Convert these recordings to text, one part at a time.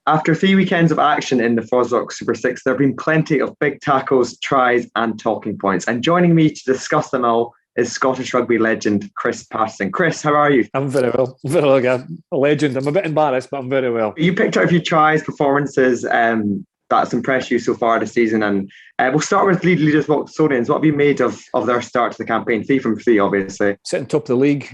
After 3 weekends of action in the FOSROC Super 6, there have been plenty of big tackles, tries and talking points. And joining me to discuss them all is Scottish rugby legend Chris Paterson. Chris, how are you? I'm very well. Very well, again. A legend. I'm a bit embarrassed, but I'm very well. You picked out a few tries, performances that's impressed you so far this season. And we'll start with leaders Watsonians. What have you made of their start to the campaign? 3 from 3, obviously. Sitting top of the league,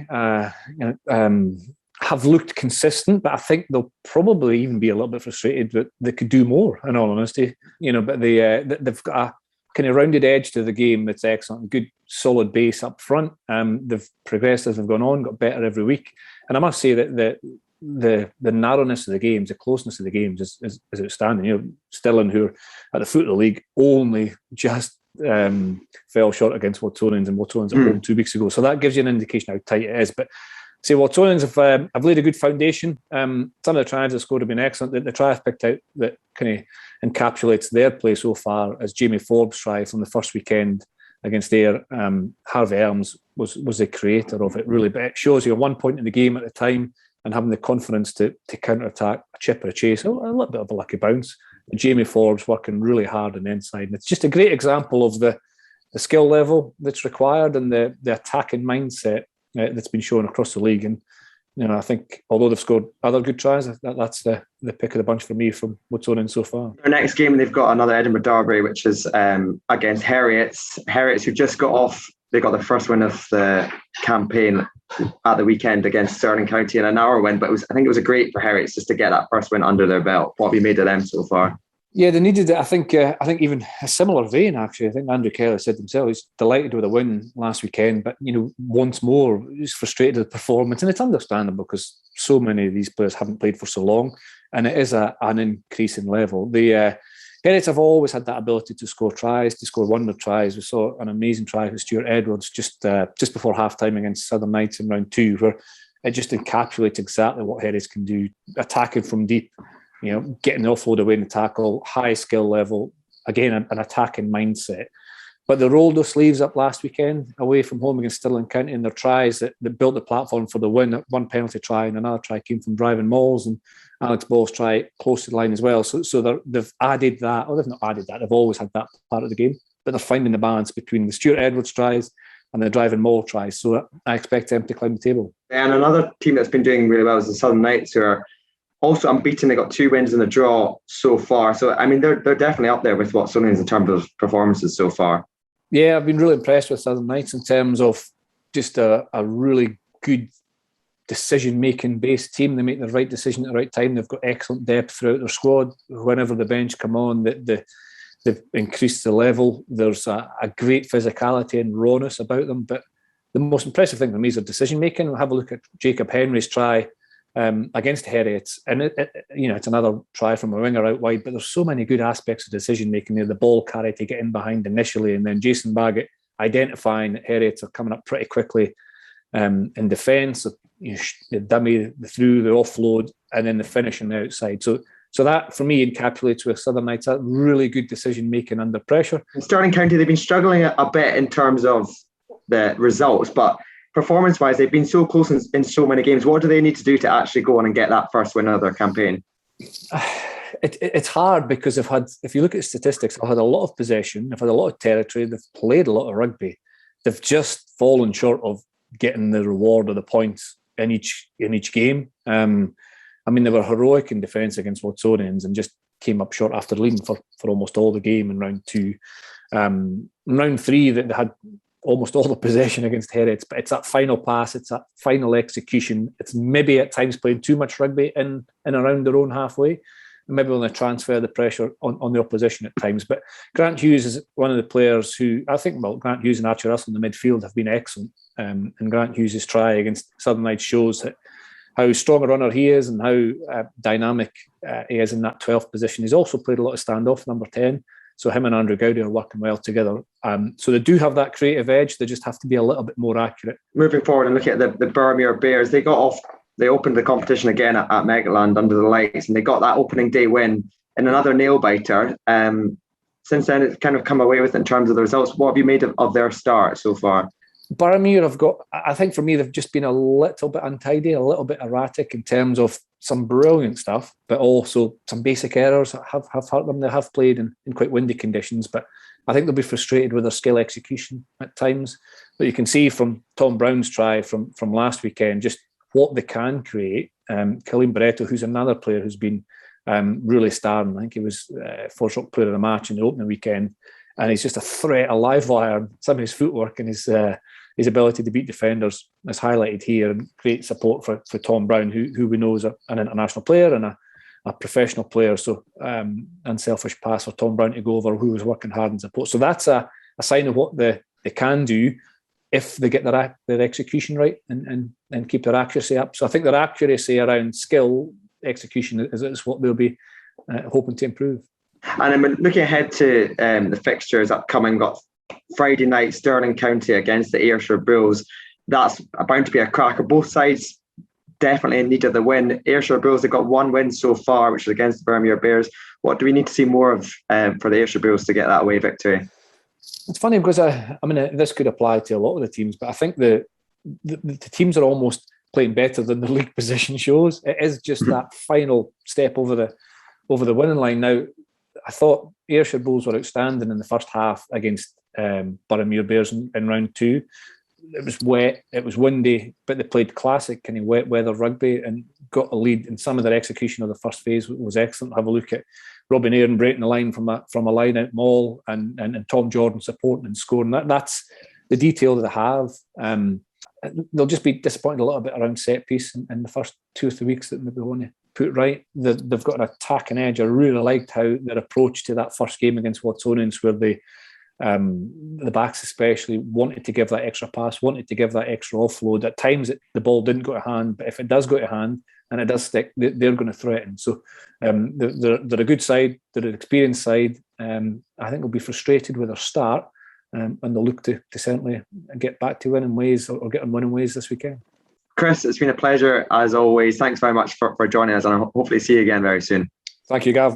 have looked consistent, but I think they'll probably even be a little bit frustrated that they could do more, in all honesty. But they've got a kind of rounded edge to the game that's excellent. Good, solid base up front. They've progressed as they've gone on, got better every week. And I must say that the narrowness of the games, the closeness of the games is outstanding. Stirling, who are at the foot of the league, only just fell short against Watsonians, and Watsonians at home 2 weeks ago. So that gives you an indication how tight it is. But Watsonians have laid a good foundation. Some of the tries they've scored have been excellent. The try I've picked out that kind of encapsulates their play so far is Jamie Forbes' try from the first weekend against Ayr. Harvey Elms was the creator of it, really. But it shows you at one point in the game at the time and having the confidence to counter-attack a chip or a chase, a little bit of a lucky bounce. And Jamie Forbes working really hard on the inside. And it's just a great example of the skill level that's required and the attacking mindset that's been shown across the league. And I think although they've scored other good tries, that's the pick of the bunch for me from Watsonians so far. Their next game, they've got another Edinburgh derby, which is against Herriot, who just got off. They got the first win of the campaign at the weekend against Stirling County in an hour win. But I think it was a great for Herriot just to get that first win under their belt. What have you made of them so far? Yeah, they needed it. I think even a similar vein, actually. I think Andrew Kelly said himself he's delighted with a win last weekend, but once more he's frustrated with the performance, and it's understandable because so many of these players haven't played for so long, and it is an increasing level. The Herriot have always had that ability to score tries, to score wonder tries. We saw an amazing try with Stuart Edwards just before half time against Southern Knights in round 2, where it just encapsulates exactly what Herriot can do, attacking from deep. Getting the offload away in the tackle, high skill level, again, an attacking mindset. But they rolled their sleeves up last weekend away from home against Stirling County in their tries that built the platform for the win. One penalty try and another try came from driving mauls, and Alex Ball's try close to the line as well. So they've added that, or they've not added that, they've always had that part of the game, but they're finding the balance between the Stuart Edwards tries and the driving maul tries. So I expect them to climb the table. And another team that's been doing really well is the Southern Knights, who are also unbeaten. They got 2 wins in a draw so far. So, I mean, they're definitely up there with Watsonians in terms of performances so far. Yeah, I've been really impressed with Southern Knights in terms of just a really good decision-making based team. They make the right decision at the right time. They've got excellent depth throughout their squad. Whenever the bench come on, they've increased the level. There's a great physicality and rawness about them. But the most impressive thing for me is their decision-making. We'll have a look at Jacob Henry's try against Herriot, and it's another try from a winger out wide, but there's so many good aspects of decision making there. The ball carry to get in behind initially, and then Jason Baggett identifying that Herriot are coming up pretty quickly in defence. The dummy, the through, the offload, and then the finish on the outside. So that for me encapsulates with Southern Knights that really good decision making under pressure. In Stirling County, they've been struggling a bit in terms of the results, but performance-wise, they've been so close in so many games. What do they need to do to actually go on and get that first win of their campaign? It's hard because if you look at statistics, they've had a lot of possession, they've had a lot of territory, they've played a lot of rugby. They've just fallen short of getting the reward of the points in each game. They were heroic in defence against Watsonians and just came up short after leading for almost all the game in round 2. In round 3, they had almost all the possession against Herriot, but it's that final pass, it's that final execution. It's maybe at times playing too much rugby in around their own halfway, and maybe want to transfer the pressure on the opposition at times. But Grant Hughes is one of the players who I think, Grant Hughes and Archie Russell in the midfield have been excellent. And Grant Hughes' try against Southern Knights shows how strong a runner he is and how dynamic he is in that 12th position. He's also played a lot of standoff, number 10. So him and Andrew Gowdy are working well together. So they do have that creative edge. They just have to be a little bit more accurate. Moving forward and looking at the Boroughmuir Bears, they opened the competition again at Megaland under the lights, and they got that opening day win in another nail-biter. Since then, it's kind of come away with it in terms of the results. What have you made of their start so far? Boroughmuir I think for me, they've just been a little bit untidy, a little bit erratic in terms of some brilliant stuff, but also some basic errors have hurt them. They have played in quite windy conditions, but I think they'll be frustrated with their skill execution at times. But you can see from Tom Brown's try from last weekend just what they can create. Killian Barreto, who's another player who's been really starring. I think he was FOSROC Player of the Match in the opening weekend, and he's just a threat, a live wire. Some of his footwork and his ability to beat defenders is highlighted here, and great support for Tom Brown, who we know is an international player and a professional player. So unselfish pass for Tom Brown to go over, who was working hard in support. So that's a sign of what they can do if they get their execution right and keep their accuracy up. So I think their accuracy around skill execution is what they'll be hoping to improve. And I'm looking ahead to the fixtures upcoming. Got Friday night Stirling County against the Ayrshire Bulls. That's bound to be a cracker. Both sides definitely in need of the win. Ayrshire Bulls have got one win so far, which is against the Boroughmuir Bears. What do we need to see more of for the Ayrshire Bulls to get that away victory? It's funny because I mean this could apply to a lot of the teams, but I think the teams are almost playing better than the league position shows. It is just that final step over the winning line. Now, I thought Ayrshire Bulls were outstanding in the first half against Boroughmuir Bears in round 2. It was wet, it was windy, but they played classic kind of wet weather rugby and got a lead. And some of their execution of the first phase was excellent. Have a look at Robin Aaron breaking the line from a line out maul and Tom Jordan supporting and scoring. That's the detail that they have. They'll just be disappointed a little bit around set piece in the first 2 or 3 weeks that maybe want to put right. They've got an attacking edge. I really liked how their approach to that first game against Watsonians, where the backs especially wanted to give that extra pass, wanted to give that extra offload. At times the ball didn't go to hand, but if it does go to hand and it does stick, they're going to threaten. So they're a good side, they're an experienced side. I think they'll be frustrated with their start, and they'll look to certainly get back to winning ways or get on winning ways this weekend. Chris, it's been a pleasure as always. Thanks very much for joining us, and I'll hopefully see you again very soon. Thank you, Gav.